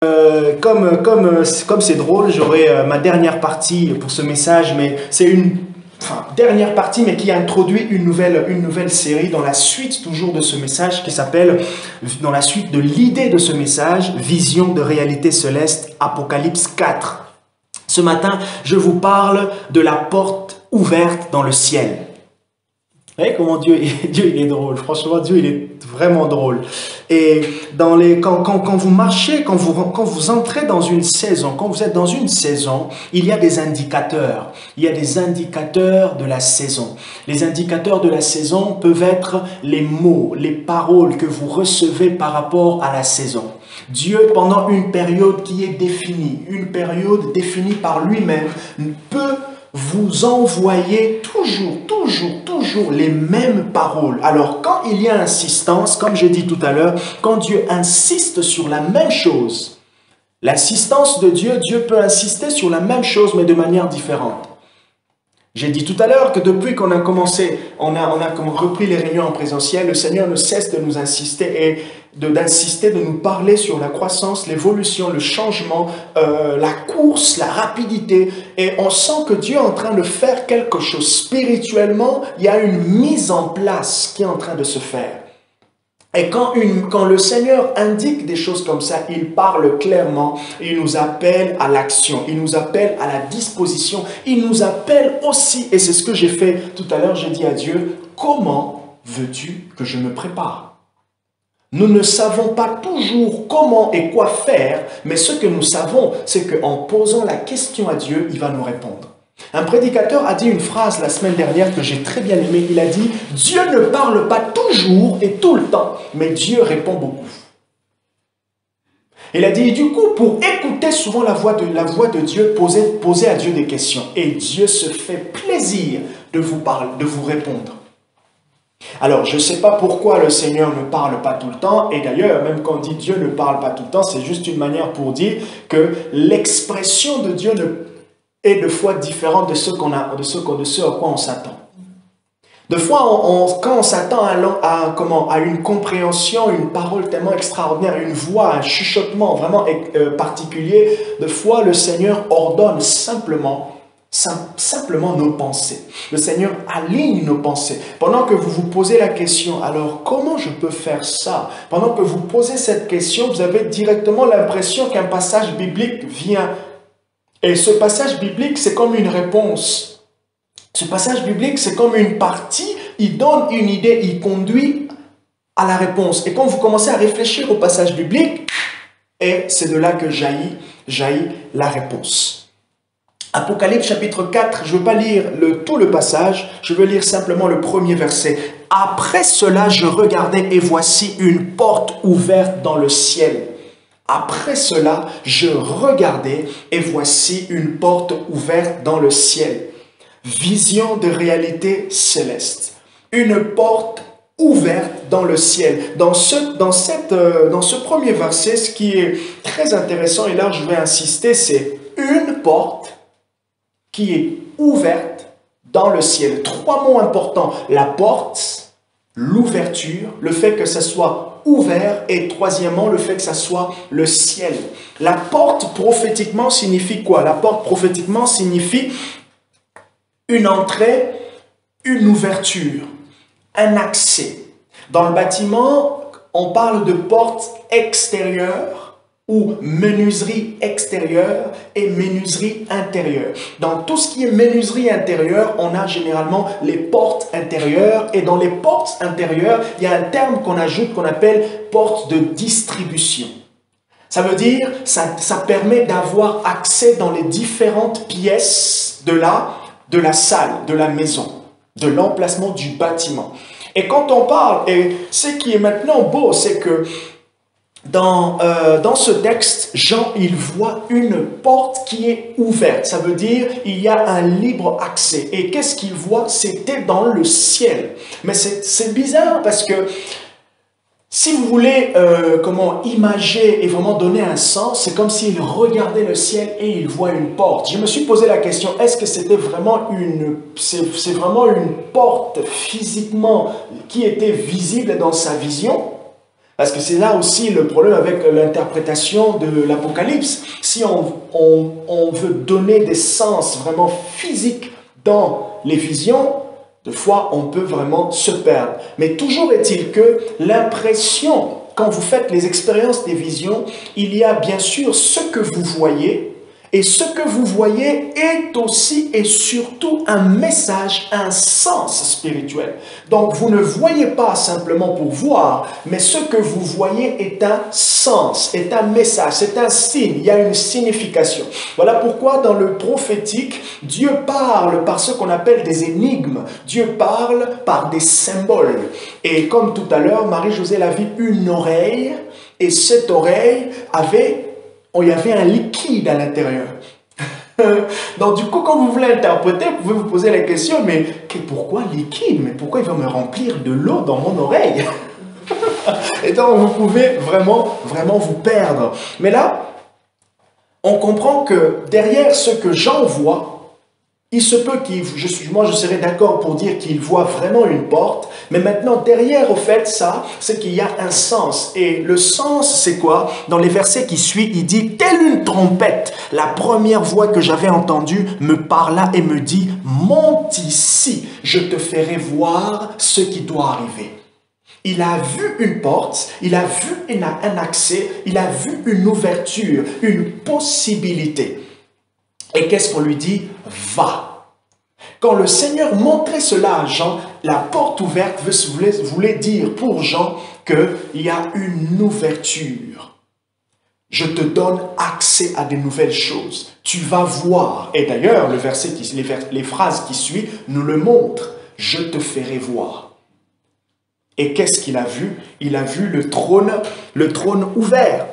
Comme c'est drôle, j'aurai ma dernière partie pour ce message, mais c'est une dernière partie, mais qui introduit une nouvelle série dans la suite toujours de ce message qui s'appelle, dans la suite de l'idée de ce message, Vision de réalité céleste, Apocalypse 4. Ce matin, je vous parle de la porte ouverte dans le ciel. Vous voyez comment Dieu il est drôle. Franchement, Dieu, il est vraiment drôle. Et quand vous marchez, quand vous entrez dans une saison, quand vous êtes dans une saison, il y a des indicateurs. Il y a des indicateurs de la saison. Les indicateurs de la saison peuvent être les mots, les paroles que vous recevez par rapport à la saison. Dieu, pendant une période qui est définie, une période définie par lui-même, peut vous envoyez toujours les mêmes paroles. Alors, quand il y a insistance, comme j'ai dit tout à l'heure, quand Dieu insiste sur la même chose, l'assistance de Dieu, Dieu peut insister sur la même chose, mais de manière différente. J'ai dit tout à l'heure que depuis qu'on a commencé, on a repris les réunions en présentiel, le Seigneur ne cesse de nous insister et d'insister, de nous parler sur la croissance, l'évolution, le changement, la course, la rapidité. Et on sent que Dieu est en train de faire quelque chose spirituellement. Il y a une mise en place qui est en train de se faire. Et quand le Seigneur indique des choses comme ça, il parle clairement, il nous appelle à l'action, il nous appelle à la disposition, il nous appelle aussi, et c'est ce que j'ai fait tout à l'heure, j'ai dit à Dieu, comment veux-tu que je me prépare? Nous ne savons pas toujours comment et quoi faire, mais ce que nous savons, c'est qu'en posant la question à Dieu, il va nous répondre. Un prédicateur a dit une phrase la semaine dernière que j'ai très bien aimée. Il a dit « Dieu ne parle pas toujours et tout le temps, mais Dieu répond beaucoup. » Il a dit, du coup, pour écouter souvent la voix de Dieu, posez à Dieu des questions. Et Dieu se fait plaisir de vous répondre. Alors, je ne sais pas pourquoi le Seigneur ne parle pas tout le temps. Et d'ailleurs, même quand on dit Dieu ne parle pas tout le temps, c'est juste une manière pour dire que l'expression de Dieu est de fois différente de ce à quoi on s'attend. De fois, quand on s'attend à une compréhension, une parole tellement extraordinaire, une voix, un chuchotement vraiment particulier, de fois le Seigneur ordonne simplement nos pensées. Le Seigneur aligne nos pensées. Pendant que vous vous posez la question, alors comment je peux faire ça? Pendant que vous posez cette question, vous avez directement l'impression qu'un passage biblique vient. Et ce passage biblique, c'est comme une réponse. Ce passage biblique, c'est comme une partie, il donne une idée, il conduit à la réponse. Et quand vous commencez à réfléchir au passage biblique, et c'est de là que jaillit la réponse. Apocalypse chapitre 4, je ne veux pas lire tout le passage, je veux lire simplement le premier verset. « Après cela, je regardais et voici une porte ouverte dans le ciel. » Après cela, je regardais et voici une porte ouverte dans le ciel. Vision de réalité céleste. Une porte ouverte dans le ciel. Dans ce premier verset, ce qui est très intéressant, et là je vais insister, c'est une porte qui est ouverte dans le ciel. 3 mots importants. La porte, l'ouverture, le fait que ça soit ouvert et troisièmement, le fait que ça soit le ciel. La porte prophétiquement signifie quoi? La porte prophétiquement signifie une entrée, une ouverture, un accès. Dans le bâtiment, on parle de porte extérieure ou menuiserie extérieure et menuiserie intérieure. Dans tout ce qui est menuiserie intérieure, on a généralement les portes intérieures. Et dans les portes intérieures, il y a un terme qu'on ajoute qu'on appelle porte de distribution. Ça veut dire, ça permet d'avoir accès dans les différentes pièces de la salle, de la maison, de l'emplacement du bâtiment. Et quand on parle, et ce qui est maintenant beau, c'est que dans ce texte, Jean, il voit une porte qui est ouverte. Ça veut dire il y a un libre accès. Et qu'est-ce qu'il voit? C'était dans le ciel. Mais c'est bizarre parce que si vous voulez imager et vraiment donner un sens, c'est comme s'il regardait le ciel et il voit une porte. Je me suis posé la question, est-ce que c'était vraiment c'est vraiment une porte physiquement qui était visible dans sa vision? Parce que c'est là aussi le problème avec l'interprétation de l'Apocalypse. Si on veut donner des sens vraiment physiques dans les visions, des fois on peut vraiment se perdre. Mais toujours est-il que l'impression, quand vous faites les expériences des visions, il y a bien sûr ce que vous voyez, et ce que vous voyez est aussi et surtout un message, un sens spirituel. Donc vous ne voyez pas simplement pour voir, mais ce que vous voyez est un sens, est un message, c'est un signe, il y a une signification. Voilà pourquoi dans le prophétique, Dieu parle par ce qu'on appelle des énigmes. Dieu parle par des symboles. Et comme tout à l'heure, Marie-Josée l'a vu une oreille, et cette oreille il y avait un liquide à l'intérieur. Donc du coup, quand vous voulez interpréter, vous pouvez vous poser la question, mais pourquoi liquide? Mais pourquoi il va me remplir de l'eau dans mon oreille? Et donc vous pouvez vraiment vous perdre. Mais là, on comprend que derrière ce que Jean voit, il se peut moi je serais d'accord pour dire qu'il voit vraiment une porte, mais maintenant derrière au fait ça, c'est qu'il y a un sens. Et le sens c'est quoi? Dans les versets qui suivent, il dit, telle une trompette, la première voix que j'avais entendue me parla et me dit, monte ici, je te ferai voir ce qui doit arriver. Il a vu une porte, il a vu un accès, il a vu une ouverture, une possibilité. Et qu'est-ce qu'on lui dit? Va. Quand le Seigneur montrait cela à Jean, la porte ouverte voulait dire pour Jean qu'il y a une ouverture. Je te donne accès à de nouvelles choses. Tu vas voir. Et d'ailleurs, les phrases qui suivent nous le montrent. Je te ferai voir. Et qu'est-ce qu'il a vu? Il a vu le trône ouvert.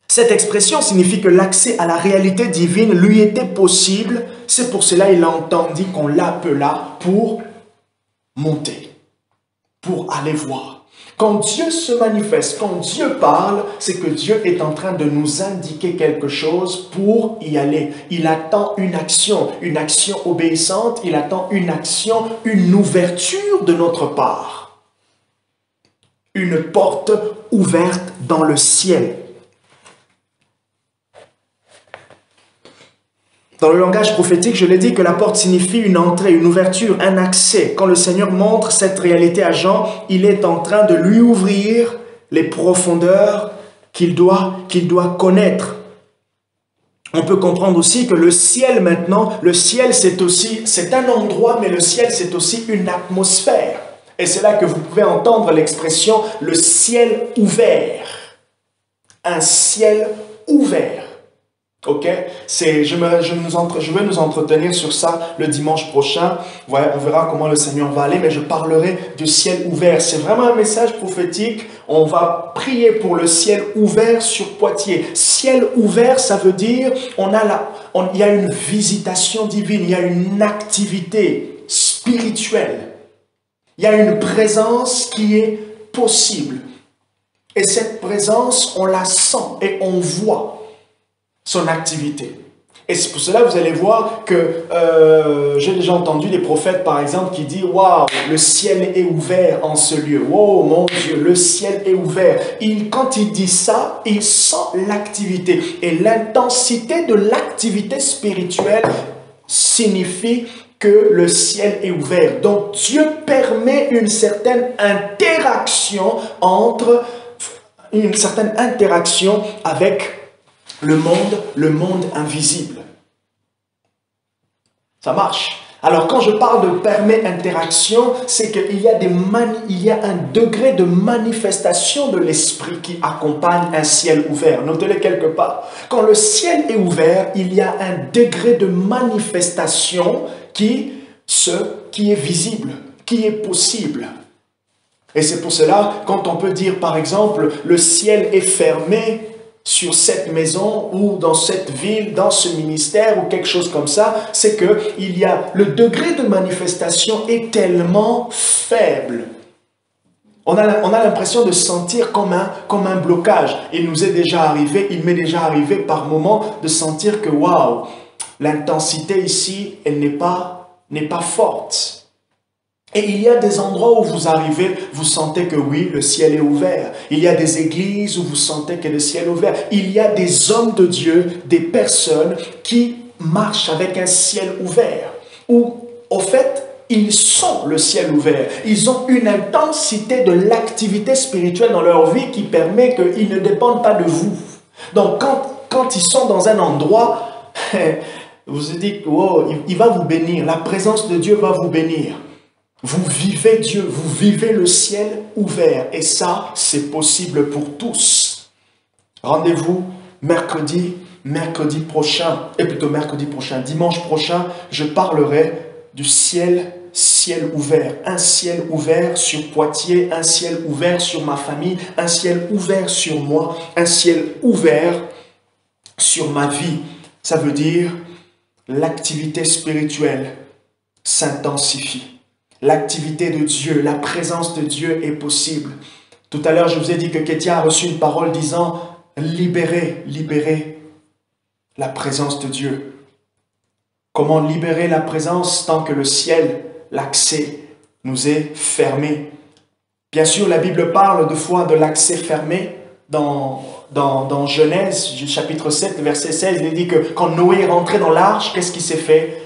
Cette expression signifie que l'accès à la réalité divine lui était possible. C'est pour cela qu'il entendit qu'on l'appela pour monter, pour aller voir. Quand Dieu se manifeste, quand Dieu parle, c'est que Dieu est en train de nous indiquer quelque chose pour y aller. Il attend une action obéissante, il attend une action, une ouverture de notre part. Une porte ouverte dans le ciel. Dans le langage prophétique, je l'ai dit que la porte signifie une entrée, une ouverture, un accès. Quand le Seigneur montre cette réalité à Jean, il est en train de lui ouvrir les profondeurs qu'il doit connaître. On peut comprendre aussi que le ciel maintenant, le ciel c'est un endroit, mais le ciel c'est aussi une atmosphère. Et c'est là que vous pouvez entendre l'expression le ciel ouvert. Un ciel ouvert. Ok, je vais nous entretenir sur ça le dimanche prochain. Ouais, on verra comment le Seigneur va aller, mais je parlerai du ciel ouvert. C'est vraiment un message prophétique. On va prier pour le ciel ouvert sur Poitiers. Ciel ouvert, ça veut dire il y a une visitation divine, il y a une activité spirituelle. Il y a une présence qui est possible. Et cette présence, on la sent et on voit son activité. Et c'est pour cela vous allez voir que j'ai déjà entendu des prophètes par exemple qui disent « Waouh, le ciel est ouvert en ce lieu. Oh mon Dieu, le ciel est ouvert. » Quand il dit ça, il sent l'activité. Et l'intensité de l'activité spirituelle signifie que le ciel est ouvert. Donc Dieu permet une certaine interaction avec le monde invisible. Ça marche. Alors quand je parle de permet interaction, c'est qu'il y a un degré de manifestation de l'esprit qui accompagne un ciel ouvert. Notez-le quelque part. Quand le ciel est ouvert, il y a un degré de manifestation qui est visible, qui est possible. Et c'est pour cela, quand on peut dire par exemple, le ciel est fermé sur cette maison ou dans cette ville, dans ce ministère ou quelque chose comme ça, c'est que le degré de manifestation est tellement faible. On a l'impression de sentir comme un blocage. Il m'est déjà arrivé par moments de sentir que waouh, l'intensité ici, elle n'est pas forte. Et il y a des endroits où vous arrivez, vous sentez que oui, le ciel est ouvert. Il y a des églises où vous sentez que le ciel est ouvert. Il y a des hommes de Dieu, des personnes qui marchent avec un ciel ouvert. Où, au fait, ils sont le ciel ouvert. Ils ont une intensité de l'activité spirituelle dans leur vie qui permet qu'ils ne dépendent pas de vous. Donc, quand ils sont dans un endroit, vous vous dites, oh, il va vous bénir. La présence de Dieu va vous bénir. Vous vivez Dieu, vous vivez le ciel ouvert. Et ça, c'est possible pour tous. Rendez-vous mercredi prochain, dimanche prochain, je parlerai du ciel ouvert. Un ciel ouvert sur Poitiers, un ciel ouvert sur ma famille, un ciel ouvert sur moi, un ciel ouvert sur ma vie. Ça veut dire l'activité spirituelle s'intensifie. L'activité de Dieu, la présence de Dieu est possible. Tout à l'heure, je vous ai dit que Kétia a reçu une parole disant « Libérez la présence de Dieu ». Comment libérer la présence tant que le ciel, l'accès, nous est fermé? Bien sûr, la Bible parle deux fois de l'accès fermé dans Genèse, chapitre 7, verset 16. Il dit que quand Noé est rentré dans l'arche, qu'est-ce qui s'est fait?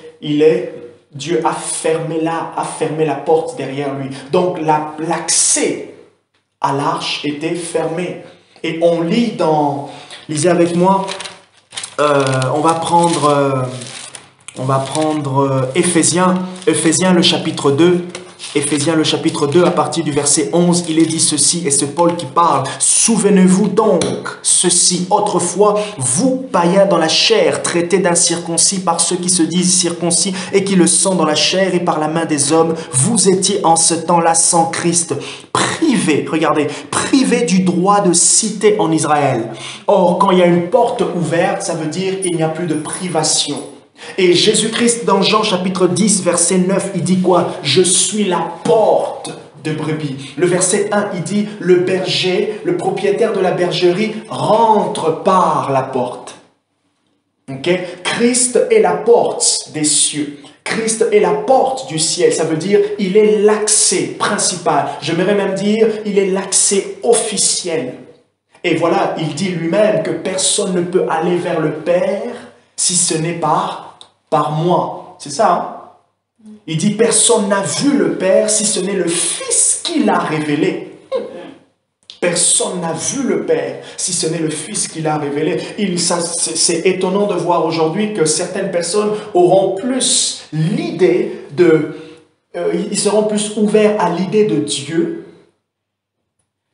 Dieu a fermé la porte derrière lui. Donc l'accès à l'arche était fermé. Et on lit lisez avec moi, on va prendre Éphésiens le chapitre 2. Éphésiens le chapitre 2, à partir du verset 11, il est dit ceci, et c'est Paul qui parle. « Souvenez-vous donc, ceci, autrefois, vous, païens dans la chair, traités d'incirconcis par ceux qui se disent circoncis et qui le sont dans la chair et par la main des hommes, vous étiez en ce temps-là sans Christ, privés du droit de cité en Israël. Or, quand il y a une porte ouverte, ça veut dire qu'il n'y a plus de privation. » Et Jésus-Christ, dans Jean chapitre 10, verset 9, il dit quoi? « Je suis la porte de brebis. » Le verset 1, il dit « Le berger, le propriétaire de la bergerie, rentre par la porte. » Okay? Christ est la porte des cieux. Christ est la porte du ciel. Ça veut dire il est l'accès principal. J'aimerais même dire il est l'accès officiel. Et voilà, il dit lui-même que personne ne peut aller vers le Père si ce n'est par moi. C'est ça, hein? Il dit, personne n'a vu le Père si ce n'est le Fils qui l'a révélé. Personne n'a vu le Père si ce n'est le Fils qui l'a révélé. C'est étonnant de voir aujourd'hui que certaines personnes auront plus l'idée ils seront plus ouverts à l'idée de Dieu,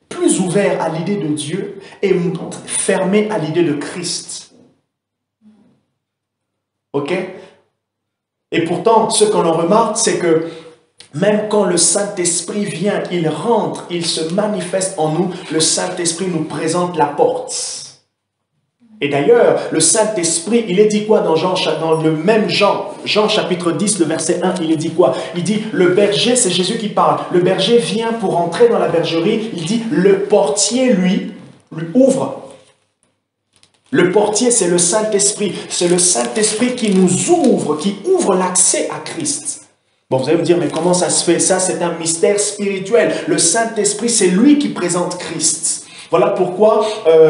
plus ouverts à l'idée de Dieu et fermés à l'idée de Christ. Ok? Et pourtant, ce qu'on en remarque, c'est que même quand le Saint-Esprit vient, il rentre, il se manifeste en nous, le Saint-Esprit nous présente la porte. Et d'ailleurs, le Saint-Esprit, il est dit quoi dans le même Jean chapitre 10, le verset 1, il est dit quoi? Il dit, le berger, c'est Jésus qui parle, le berger vient pour entrer dans la bergerie, il dit, le portier, lui ouvre. Le portier, c'est le Saint-Esprit. C'est le Saint-Esprit qui nous ouvre, qui ouvre l'accès à Christ. Bon, vous allez me dire, mais comment ça se fait? Ça, c'est un mystère spirituel. Le Saint-Esprit, c'est lui qui présente Christ. Voilà pourquoi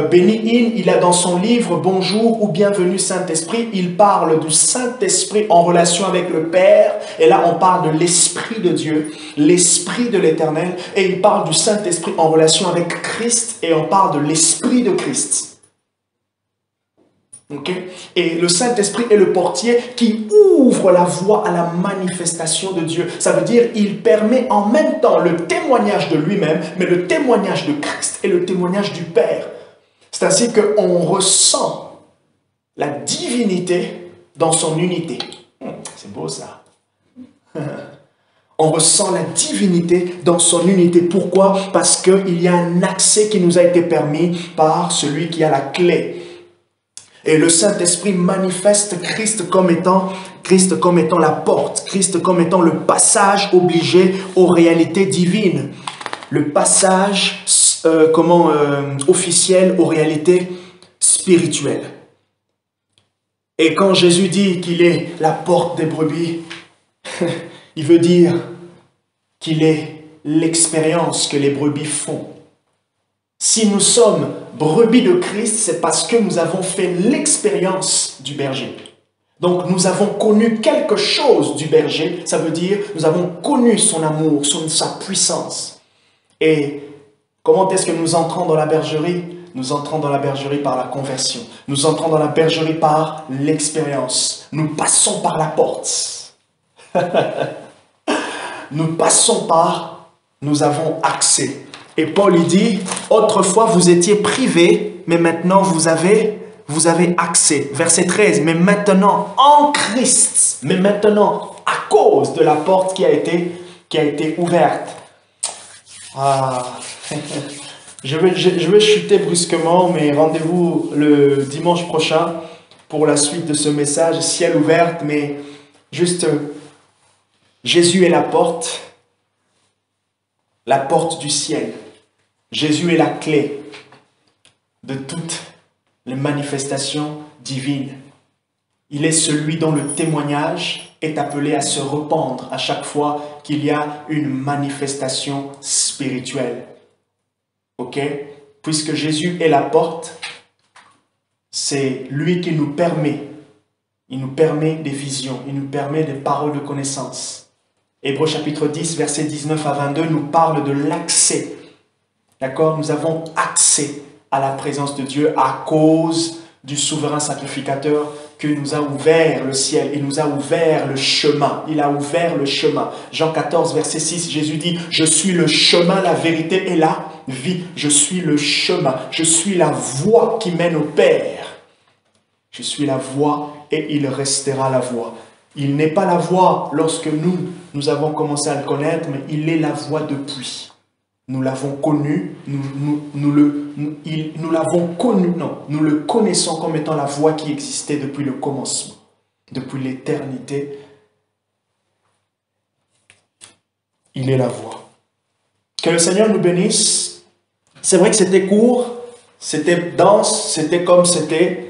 Benny Hinn, il a dans son livre « Bonjour ou bienvenue Saint-Esprit », il parle du Saint-Esprit en relation avec le Père. Et là, on parle de l'Esprit de Dieu, l'Esprit de l'Éternel. Et il parle du Saint-Esprit en relation avec Christ et on parle de l'Esprit de Christ. Okay? Et le Saint-Esprit est le portier qui ouvre la voie à la manifestation de Dieu. Ça veut dire qu'il permet en même temps le témoignage de lui-même, mais le témoignage de Christ et le témoignage du Père. C'est ainsi qu'on ressent la divinité dans son unité. C'est beau ça. On ressent la divinité dans son unité. Pourquoi? Parce qu'il y a un accès qui nous a été permis par celui qui a la clé. Et le Saint-Esprit manifeste Christ comme étant la porte, Christ comme étant le passage obligé aux réalités divines, le passage officiel aux réalités spirituelles. Et quand Jésus dit qu'il est la porte des brebis, il veut dire qu'il est l'expérience que les brebis font. Si nous sommes brebis de Christ, c'est parce que nous avons fait l'expérience du berger. Donc nous avons connu quelque chose du berger, ça veut dire nous avons connu son amour, sa puissance. Et comment est-ce que nous entrons dans la bergerie? Nous entrons dans la bergerie par la conversion. Nous entrons dans la bergerie par l'expérience. Nous passons par la porte. Nous passons par, nous avons accès. Et Paul il dit, autrefois vous étiez privés, mais maintenant vous avez accès. Verset 13, mais maintenant en Christ, mais maintenant à cause de la porte qui a été ouverte. Ah, je vais chuter brusquement, mais rendez-vous le dimanche prochain pour la suite de ce message, ciel ouvert, mais juste, Jésus est la porte du ciel. Jésus est la clé de toutes les manifestations divines. Il est celui dont le témoignage est appelé à se rependre à chaque fois qu'il y a une manifestation spirituelle. Ok? Puisque Jésus est la porte, c'est lui qui nous permet. Il nous permet des visions, il nous permet des paroles de connaissance. Hébreux chapitre 10, versets 19 à 22 nous parle de l'accès. D'accord? Nous avons accès à la présence de Dieu à cause du souverain sacrificateur que nous a ouvert le ciel. Il nous a ouvert le chemin. Il a ouvert le chemin. Jean 14, verset 6, Jésus dit, « Je suis le chemin, la vérité et la vie. Je suis le chemin. Je suis la voie qui mène au Père. Je suis la voie et il restera la voie. » Il n'est pas la voie lorsque nous avons commencé à le connaître, mais il est la voie depuis. Nous l'avons connu, nous le connaissons comme étant la voie qui existait depuis le commencement, depuis l'éternité. Il est la voie. Que le Seigneur nous bénisse. C'est vrai que c'était court, c'était dense, c'était comme c'était.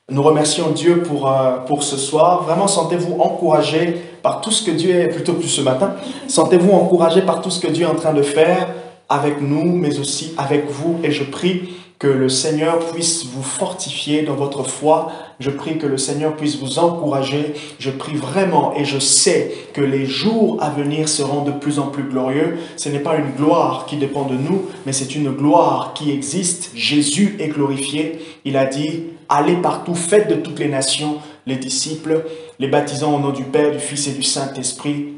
Nous remercions Dieu pour ce soir. Vraiment, sentez-vous encouragés par tout ce que Dieu est, plutôt plus ce matin, sentez-vous encouragés par tout ce que Dieu est en train de faire avec nous, mais aussi avec vous. Et je prie que le Seigneur puisse vous fortifier dans votre foi. Je prie que le Seigneur puisse vous encourager. Je prie vraiment et je sais que les jours à venir seront de plus en plus glorieux. Ce n'est pas une gloire qui dépend de nous, mais c'est une gloire qui existe. Jésus est glorifié. Il a dit, allez partout, faites de toutes les nations les disciples, les baptisant au nom du Père, du Fils et du Saint-Esprit.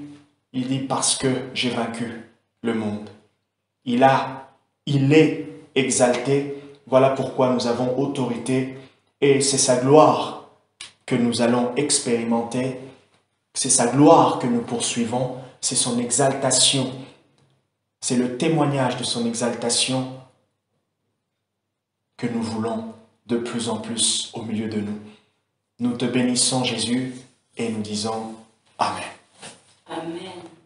Il dit, parce que j'ai vaincu le monde. Il est exalté. Voilà pourquoi nous avons autorité. Et c'est sa gloire que nous allons expérimenter. C'est sa gloire que nous poursuivons. C'est son exaltation. C'est le témoignage de son exaltation que nous voulons de plus en plus au milieu de nous. Nous te bénissons, Jésus, et nous disons Amen. Amen.